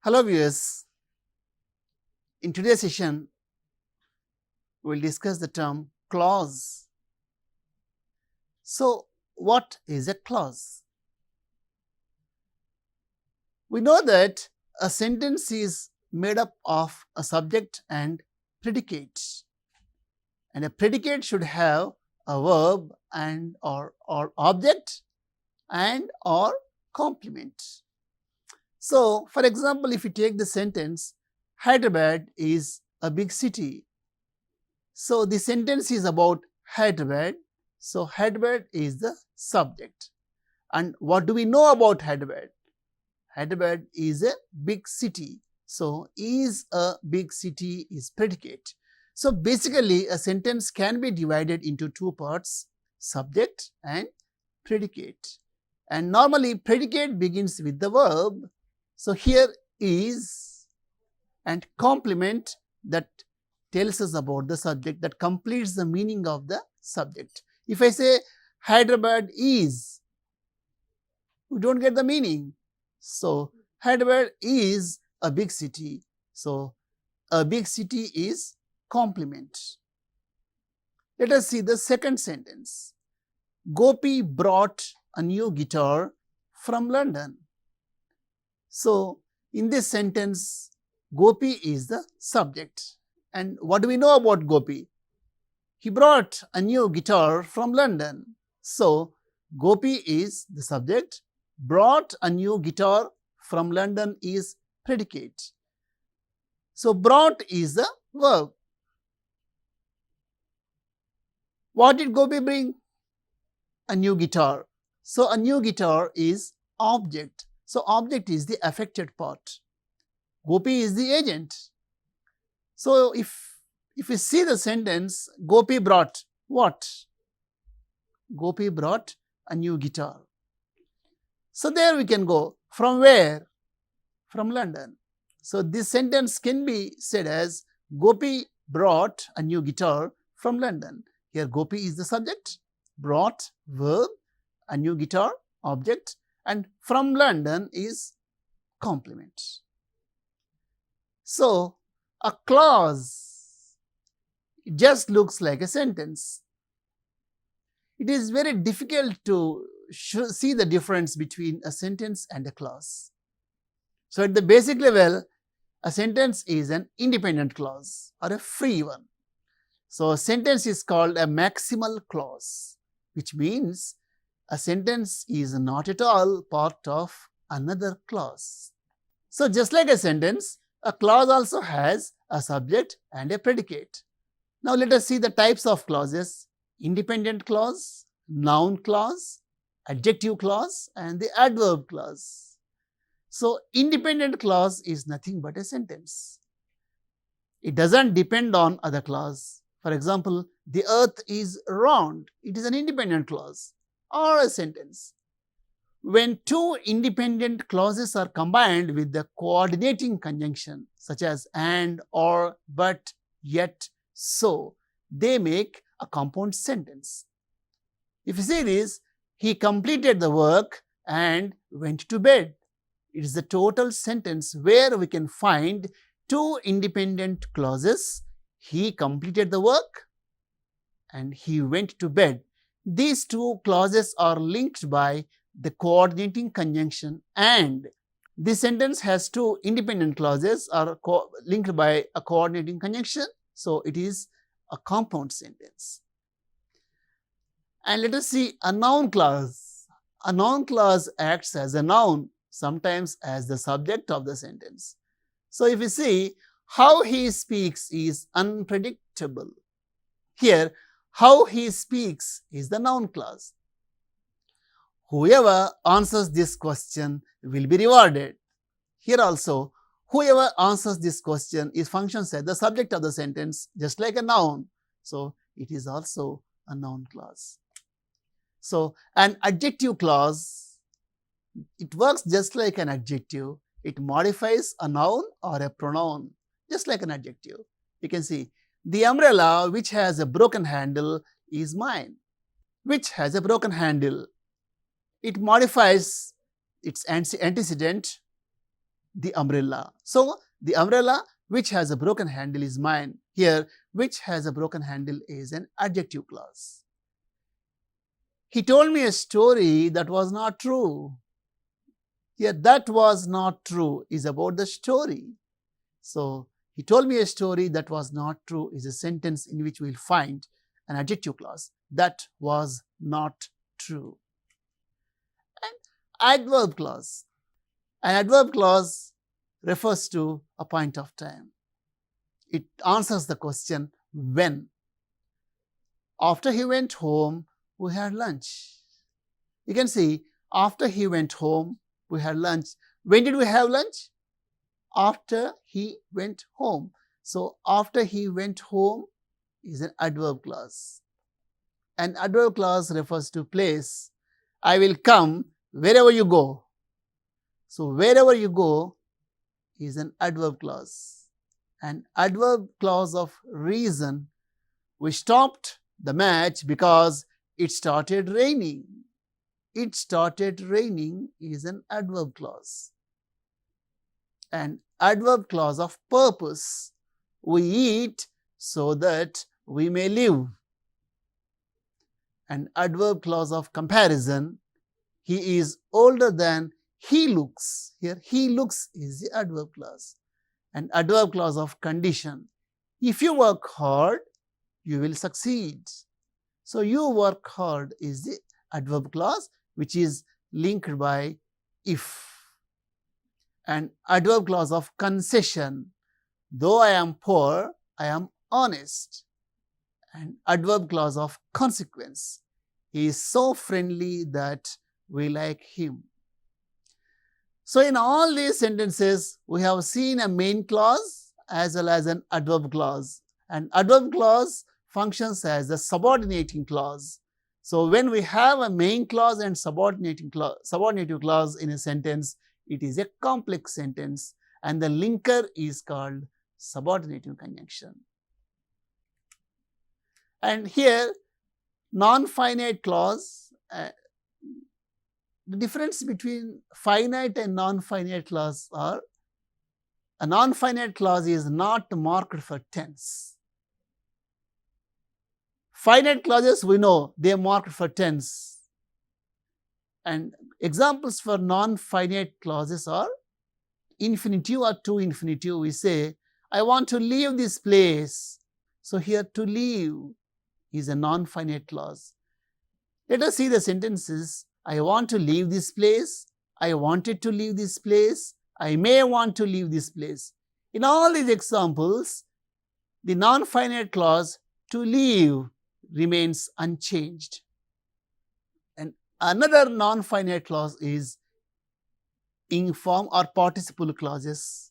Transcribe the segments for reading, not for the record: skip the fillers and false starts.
Hello viewers, in today's session we will discuss the term clause. So, what is a clause? We know that a sentence is made up of a subject and predicate, and a predicate should have a verb and or object and or complement. So, for example, if you take the sentence, Hyderabad is a big city. So, the sentence is about Hyderabad. So, Hyderabad is the subject. And what do we know about Hyderabad? Hyderabad is a big city. So, is a big city is predicate. So, basically a sentence can be divided into two parts, subject and predicate. And normally predicate begins with the verb. So, here is and complement that tells us about the subject, that completes the meaning of the subject. If I say Hyderabad is, we don't get the meaning. So, Hyderabad is a big city. So, a big city is complement. Let us see the second sentence. Gopi brought a new guitar from London. So, in this sentence, Gopi is the subject. And what do we know about Gopi? He brought a new guitar from London. So, Gopi is the subject, brought a new guitar from London is predicate. So, brought is the verb. What did Gopi bring? A new guitar. So, a new guitar is object. So, object is the affected part. Gopi is the agent. So, if you see the sentence, Gopi brought what? Gopi brought a new guitar. So, there we can go. From where? From London. So, this sentence can be said as Gopi brought a new guitar from London. Here Gopi is the subject, brought verb, a new guitar object, and from London is complement. So, a clause, it just looks like a sentence. It is very difficult to see the difference between a sentence and a clause. So, at the basic level, a sentence is an independent clause or a free one. So, a sentence is called a maximal clause, which means a sentence is not at all part of another clause. So, just like a sentence, a clause also has a subject and a predicate. Now, let us see the types of clauses: independent clause, noun clause, adjective clause, and the adverb clause. So, independent clause is nothing but a sentence. It doesn't depend on other clause. For example, the earth is round. It is an independent clause or a sentence. When two independent clauses are combined with the coordinating conjunction such as and, or, but, yet, so, they make a compound sentence. If you see this, he completed the work and went to bed. It is the total sentence where we can find two independent clauses. He completed the work and he went to bed. These two clauses are linked by the coordinating conjunction and. This sentence has two independent clauses are linked by a coordinating conjunction. So, it is a compound sentence. And let us see a noun clause. A noun clause acts as a noun, sometimes as the subject of the sentence. So, if you see, how he speaks is unpredictable. Here, how he speaks is the noun clause. Whoever answers this question will be rewarded. Here also, whoever answers this question is functions as the subject of the sentence, just like a noun. So, it is also a noun clause. So, an adjective clause, it works just like an adjective. It modifies a noun or a pronoun, just like an adjective. You can see, the umbrella which has a broken handle is mine. Which has a broken handle. It modifies its antecedent the umbrella. So the umbrella which has a broken handle is mine. Here, which has a broken handle is an adjective clause. He told me a story that was not true. Here, that was not true is about the story. So he told me a story that was not true is a sentence in which we will find an adjective clause. That was not true. And adverb clause. An adverb clause refers to a point of time. It answers the question when. After he went home, we had lunch. You can see after he went home, we had lunch. When did we have lunch? After he went home. So after he went home is an adverb clause. An adverb clause refers to place. I will come wherever you go. So wherever you go is an adverb clause. An adverb clause of reason. We stopped the match because it started raining. It started raining is an adverb clause. An adverb clause of purpose. We eat so that we may live. An adverb clause of comparison. He is older than he looks. Here, he looks is the adverb clause. An adverb clause of condition. If you work hard, you will succeed. So, you work hard is the adverb clause which is linked by if. An adverb clause of concession. Though I am poor, I am honest. An adverb clause of consequence. He is so friendly that we like him. So, in all these sentences, we have seen a main clause as well as an adverb clause. An adverb clause functions as the subordinating clause. So, when we have a main clause and subordinative clause in a sentence, it is a complex sentence and the linker is called subordinative conjunction. And here, non-finite clause, the difference between finite and non-finite clause are, a non-finite clause is not marked for tense. Finite clauses we know they are marked for tense. And examples for non-finite clauses are infinitive or to infinitive. We say, I want to leave this place. So here to leave is a non-finite clause. Let us see the sentences. I want to leave this place. I wanted to leave this place. I may want to leave this place. In all these examples, the non-finite clause to leave remains unchanged. And another non-finite clause is inform or participle clauses.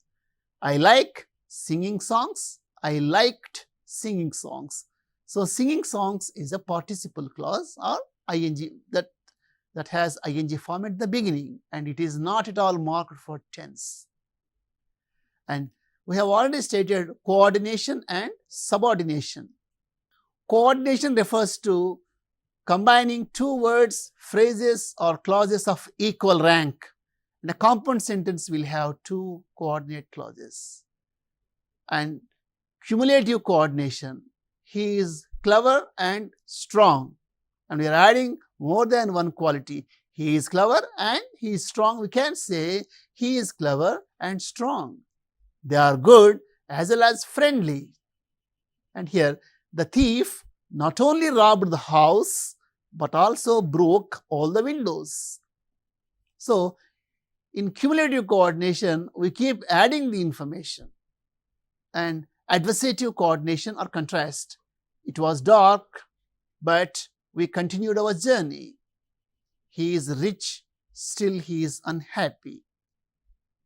I like singing songs. I liked singing songs. So, singing songs is a participle clause or ing that has ing form at the beginning, and it is not at all marked for tense. And we have already stated coordination and subordination. Coordination refers to combining two words, phrases or clauses of equal rank. In a compound sentence will have two coordinate clauses. And cumulative coordination, he is clever and strong, and we are adding more than one quality. He is clever and he is strong. We can say he is clever and strong. They are good as well as friendly. And here the thief not only robbed the house but also broke all the windows. So, in cumulative coordination, we keep adding the information. And adversative coordination or contrast. It was dark, but we continued our journey. He is rich, still he is unhappy.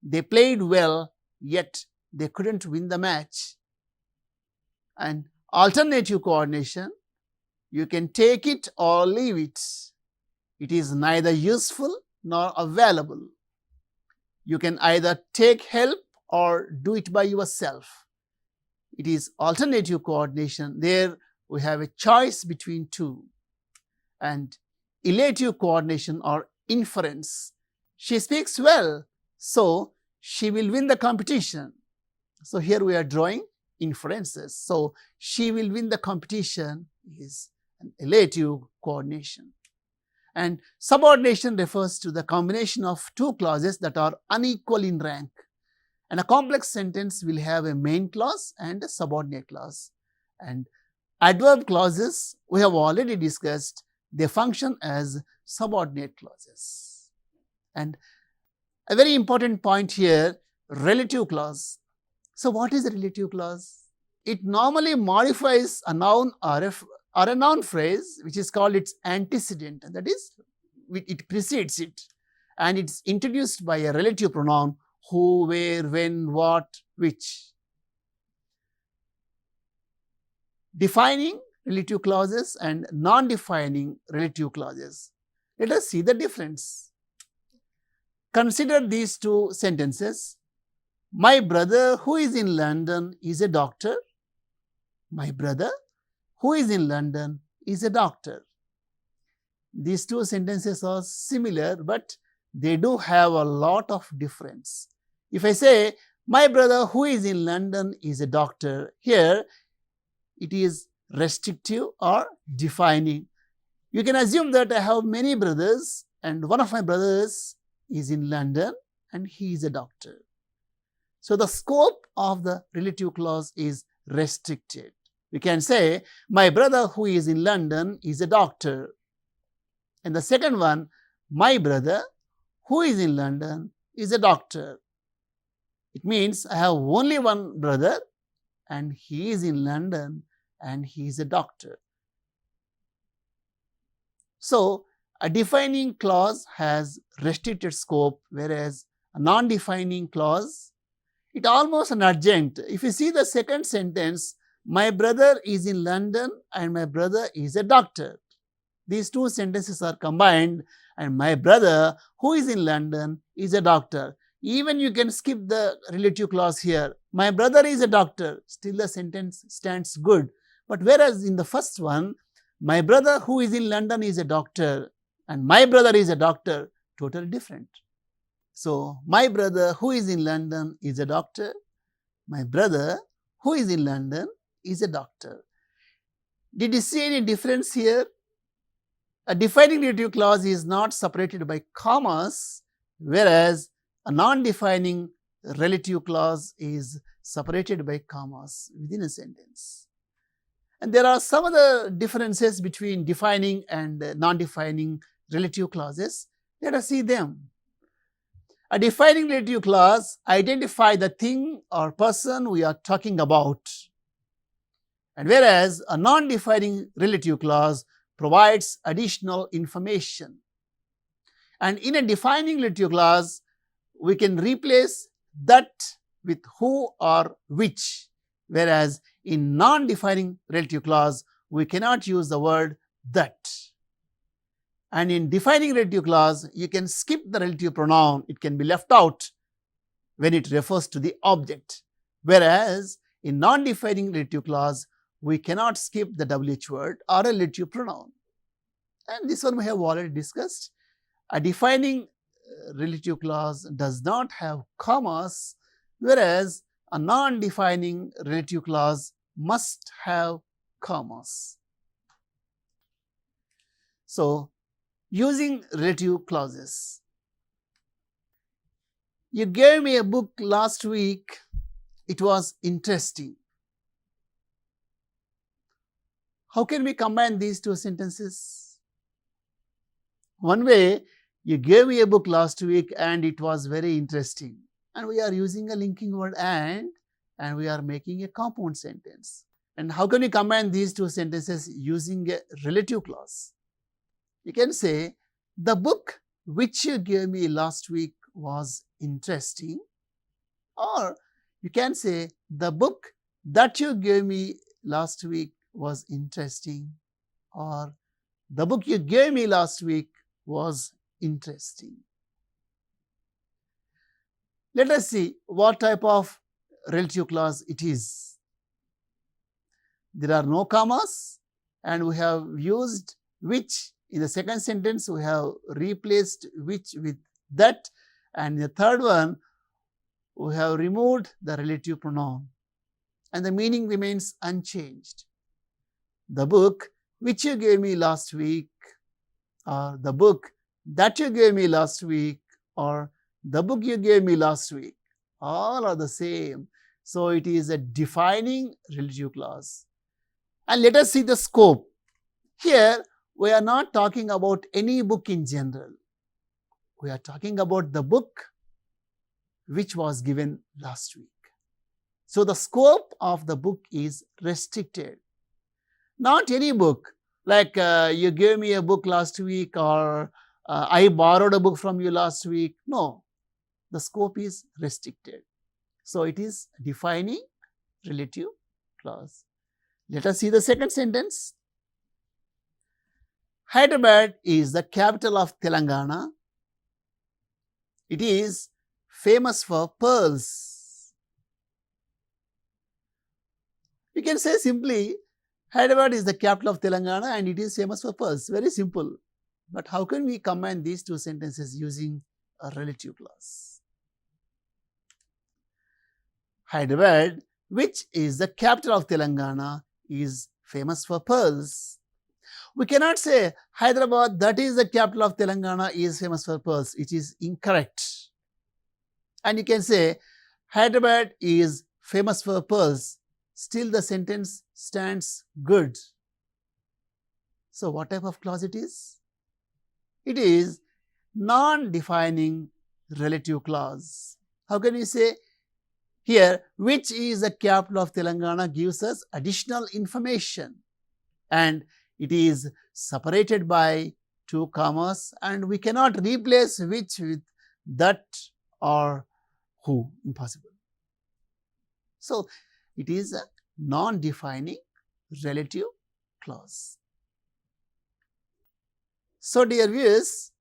They played well, yet they couldn't win the match. And alternative coordination, you can take it or leave it. It is neither useful nor available. You can either take help or do it by yourself. It is alternative coordination. There we have a choice between two. And elative coordination or inference. She speaks well, so she will win the competition. So here we are drawing inferences. So she will win the competition is an relative coordination. And subordination refers to the combination of two clauses that are unequal in rank. And a complex sentence will have a main clause and a subordinate clause. And adverb clauses we have already discussed, they function as subordinate clauses. And a very important point here, relative clause. So what is a relative clause? It normally modifies a noun or a noun phrase which is called its antecedent, that is, it precedes it, and it's introduced by a relative pronoun who, where, when, what, which. Defining relative clauses and non-defining relative clauses. Let us see the difference. Consider these two sentences. My brother who is in London is a doctor. My brother who is in London is a doctor. These two sentences are similar, but they do have a lot of difference. If I say, my brother who is in London is a doctor, here it is restrictive or defining. You can assume that I have many brothers and one of my brothers is in London and he is a doctor. So the scope of the relative clause is restricted. We can say, my brother who is in London is a doctor. And the second one, my brother who is in London is a doctor. It means I have only one brother and he is in London and he is a doctor. So a defining clause has restricted scope, whereas a non-defining clause, it almost an adjunct. If you see the second sentence, my brother is in London and my brother is a doctor. These two sentences are combined and my brother who is in London is a doctor. Even you can skip the relative clause here. My brother is a doctor, still the sentence stands good. But whereas in the first one, my brother who is in London is a doctor and my brother is a doctor, totally different. So, my brother who is in London is a doctor, my brother who is in London is a doctor. Did you see any difference here? A defining relative clause is not separated by commas, whereas a non-defining relative clause is separated by commas within a sentence. And there are some other differences between defining and non-defining relative clauses. Let us see them. A defining relative clause identifies the thing or person we are talking about. And whereas a non-defining relative clause provides additional information. And in a defining relative clause, we can replace that with who or which, whereas in non-defining relative clause, we cannot use the word that. And in defining relative clause, you can skip the relative pronoun, it can be left out when it refers to the object. Whereas in non-defining relative clause, we cannot skip the WH word or a relative pronoun. And this one we have already discussed. A defining relative clause does not have commas, whereas a non-defining relative clause must have commas. So, using relative clauses. You gave me a book last week, it was interesting. How can we combine these two sentences? One way, you gave me a book last week and it was very interesting. And we are using a linking word and we are making a compound sentence. And how can we combine these two sentences using a relative clause? You can say, the book which you gave me last week was interesting. Or you can say, the book that you gave me last week was interesting. Or the book you gave me last week was interesting. Let us see what type of relative clause it is. There are no commas and we have used which. In the second sentence, we have replaced which with that, and in the third one, we have removed the relative pronoun and the meaning remains unchanged. The book which you gave me last week, or the book that you gave me last week, or the book you gave me last week, all are the same. So it is a defining relative clause. And let us see the scope. Here we are not talking about any book in general. We are talking about the book which was given last week. So the scope of the book is restricted. Not any book, like you gave me a book last week, or I borrowed a book from you last week. No, the scope is restricted. So it is defining relative clause. Let us see the second sentence. Hyderabad is the capital of Telangana. It is famous for pearls. We can say simply, Hyderabad is the capital of Telangana and it is famous for pearls. Very simple. But how can we combine these two sentences using a relative clause? Hyderabad, which is the capital of Telangana, is famous for pearls. We cannot say Hyderabad, that is the capital of Telangana, is famous for pearls. It is incorrect. And you can say Hyderabad is famous for pearls. Still the sentence stands good. So what type of clause it is? It is non-defining relative clause. How can we say? Here, which is the capital of Telangana gives us additional information, and it is separated by two commas, and we cannot replace which with that or who. Impossible. So it is a non-defining relative clause. So dear viewers,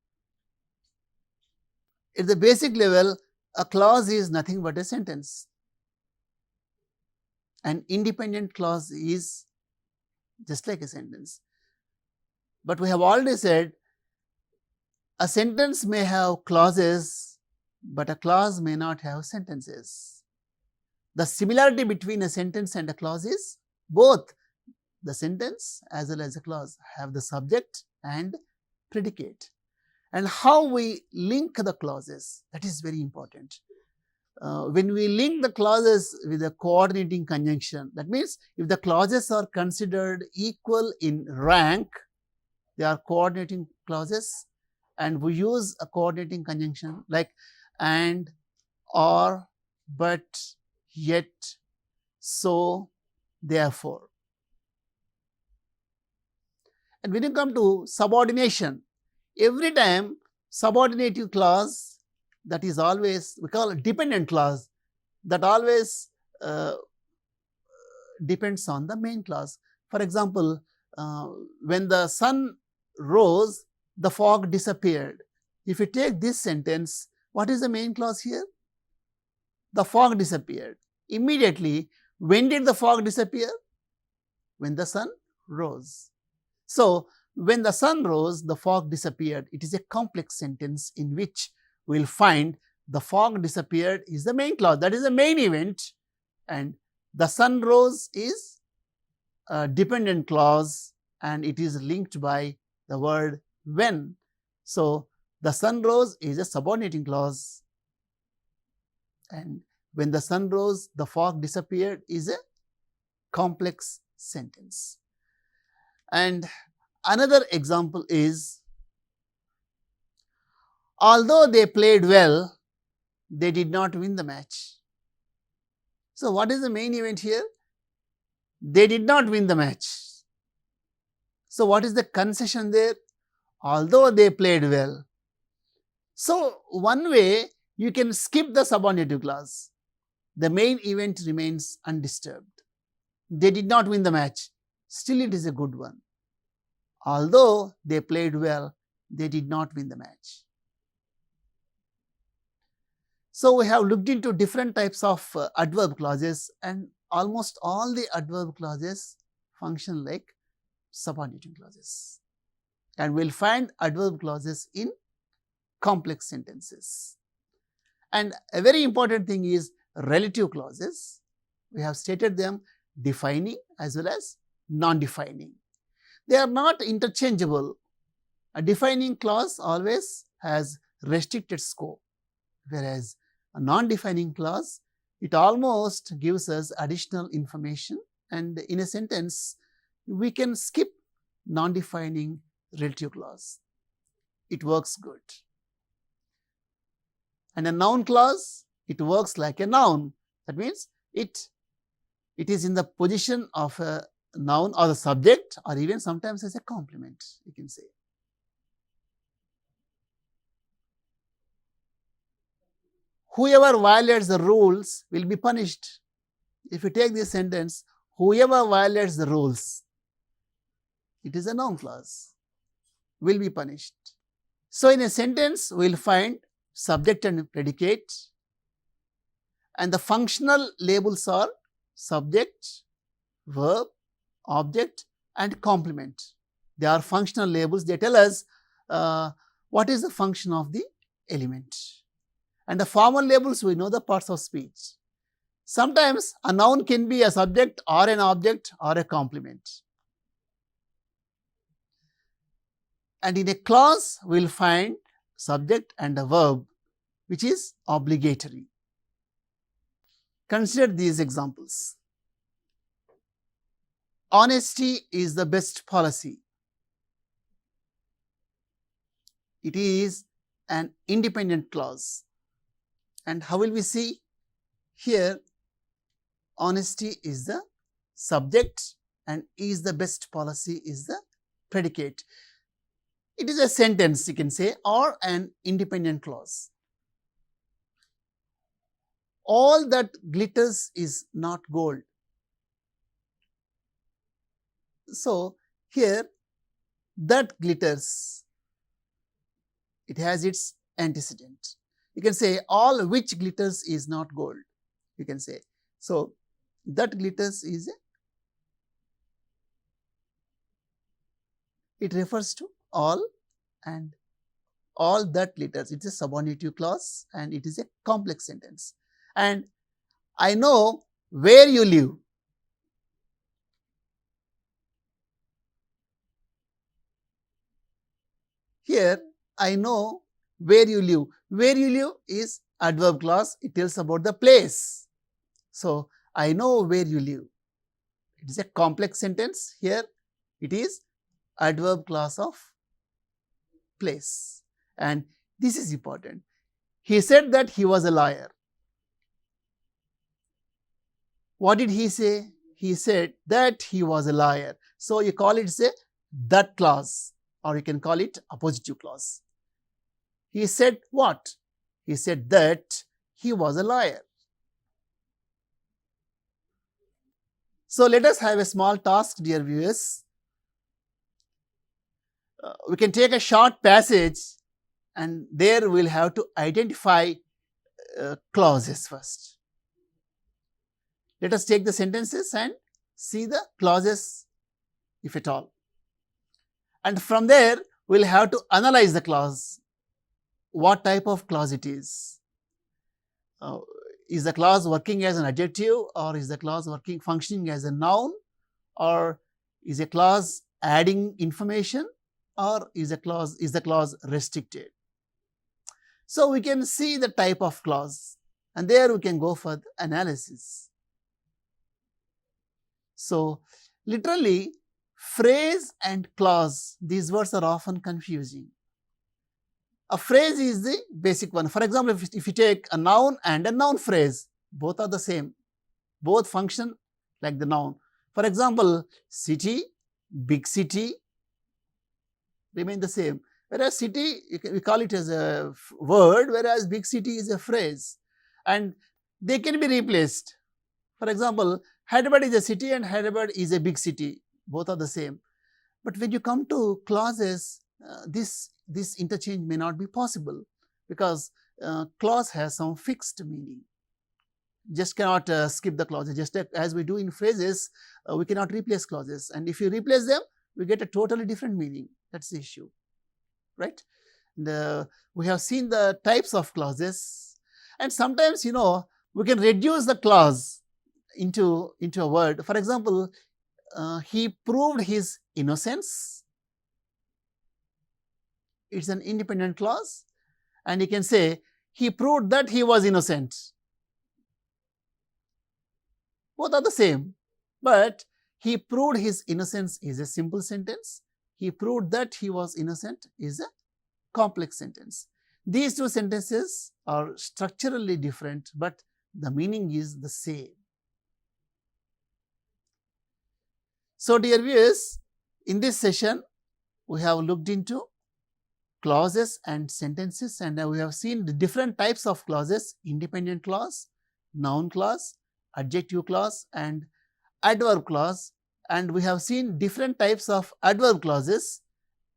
at the basic level, a clause is nothing but a sentence. An independent clause is just like a sentence. But we have already said a sentence may have clauses, but a clause may not have sentences. The similarity between a sentence and a clause is both the sentence as well as a clause have the subject and predicate. And how we link the clauses, that is very important. When we link the clauses with a coordinating conjunction, that means if the clauses are considered equal in rank, they are coordinating clauses, and we use a coordinating conjunction like and, or, but, yet, so, therefore. And when you come to subordination, every time subordinative clause, that is always, we call it dependent clause, that always depends on the main clause. For example, when the sun rose, the fog disappeared. If you take this sentence, what is the main clause here? The fog disappeared. Immediately, when did the fog disappear? When the sun rose. So, when the sun rose, the fog disappeared. It is a complex sentence in which we will find the fog disappeared is the main clause. That is the main event, and the sun rose is a dependent clause and it is linked by the word when. So, the sun rose is a subordinating clause, and when the sun rose, the fog disappeared is a complex sentence. And another example is, although they played well, they did not win the match. So what is the main event here? They did not win the match. So what is the concession there? Although they played well. So one way you can skip the subordinative clause. The main event remains undisturbed. They did not win the match. Still it is a good one. Although they played well, they did not win the match. So we have looked into different types of adverb clauses, and almost all the adverb clauses function like subordinating clauses. And we will find adverb clauses in complex sentences. And a very important thing is relative clauses. We have stated them defining as well as non-defining. They are not interchangeable. A defining clause always has restricted scope, whereas a non-defining clause, it almost gives us additional information, and in a sentence we can skip non-defining relative clause. It works good. And a noun clause, it works like a noun. That means it is in the position of a noun or the subject, or even sometimes as a complement, you can say. Whoever violates the rules will be punished. If you take this sentence, whoever violates the rules, it is a noun clause, will be punished. So in a sentence, we will find subject and predicate, and the functional labels are subject, verb, object and complement. They are functional labels. They tell us what is the function of the element. And the formal labels, we know the parts of speech. Sometimes a noun can be a subject or an object or a complement. And in a clause, we will find subject and a verb, which is obligatory. Consider these examples. Honesty is the best policy. It is an independent clause. And how will we see? Here, honesty is the subject and is the best policy is the predicate. It is a sentence, you can say, or an independent clause. All that glitters is not gold. So here, that glitters, it has its antecedent. You can say all which glitters is not gold, you can say. So that glitters is it refers to all, and all that glitters, it is a subordinative clause and it is a complex sentence. And I know where you live. Here, I know where you live. Where you live is adverb clause. It tells about the place. So, I know where you live. It is a complex sentence. Here, it is adverb clause of place. And this is important. He said that he was a liar. What did he say? He said that he was a liar. So, you call it a that clause, or you can call it appositive clause. He said what? He said that he was a liar. So, let us have a small task, dear viewers. We can take a short passage and there we will have to identify clauses first. Let us take the sentences and see the clauses, if at all. And from there, we will have to analyze the clause. What type of clause it is? Is the clause working as an adjective, or is the clause functioning as a noun, or is a clause adding information, or is the clause restricted? So we can see the type of clause, and there we can go for the analysis. So literally, phrase and clause, these words are often confusing. A phrase is the basic one. For example, if you take a noun and a noun phrase, both are the same. Both function like the noun. For example, city, big city remain the same. Whereas city, we call it as a word, whereas big city is a phrase. And they can be replaced. For example, Hyderabad is a city and Hyderabad is a big city. Both are the same. But when you come to clauses, this interchange may not be possible, because clause has some fixed meaning. Just cannot skip the clauses. Just as we do in phrases, we cannot replace clauses. And if you replace them, we get a totally different meaning. That's the issue, right? We have seen the types of clauses. And sometimes, we can reduce the clause into a word. For example, he proved his innocence. It's an independent clause, and you can say he proved that he was innocent. Both are the same, but he proved his innocence is a simple sentence. He proved that he was innocent is a complex sentence. These two sentences are structurally different, but the meaning is the same. So, dear viewers, in this session, we have looked into clauses and sentences, and we have seen the different types of clauses: independent clause, noun clause, adjective clause, and adverb clause. And we have seen different types of adverb clauses: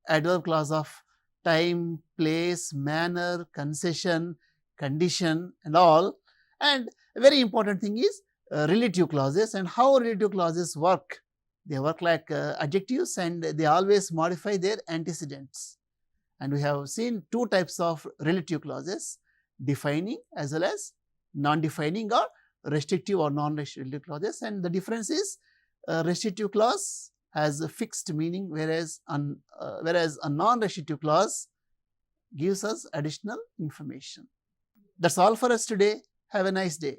adverb clause of time, place, manner, concession, condition, and all. And a very important thing is relative clauses, and how relative clauses work. They work like adjectives, and they always modify their antecedents. And we have seen two types of relative clauses: defining as well as non-defining or restrictive or non-restrictive clauses. And the difference is restrictive clause has a fixed meaning, whereas a non-restrictive clause gives us additional information. That's all for us today. Have a nice day.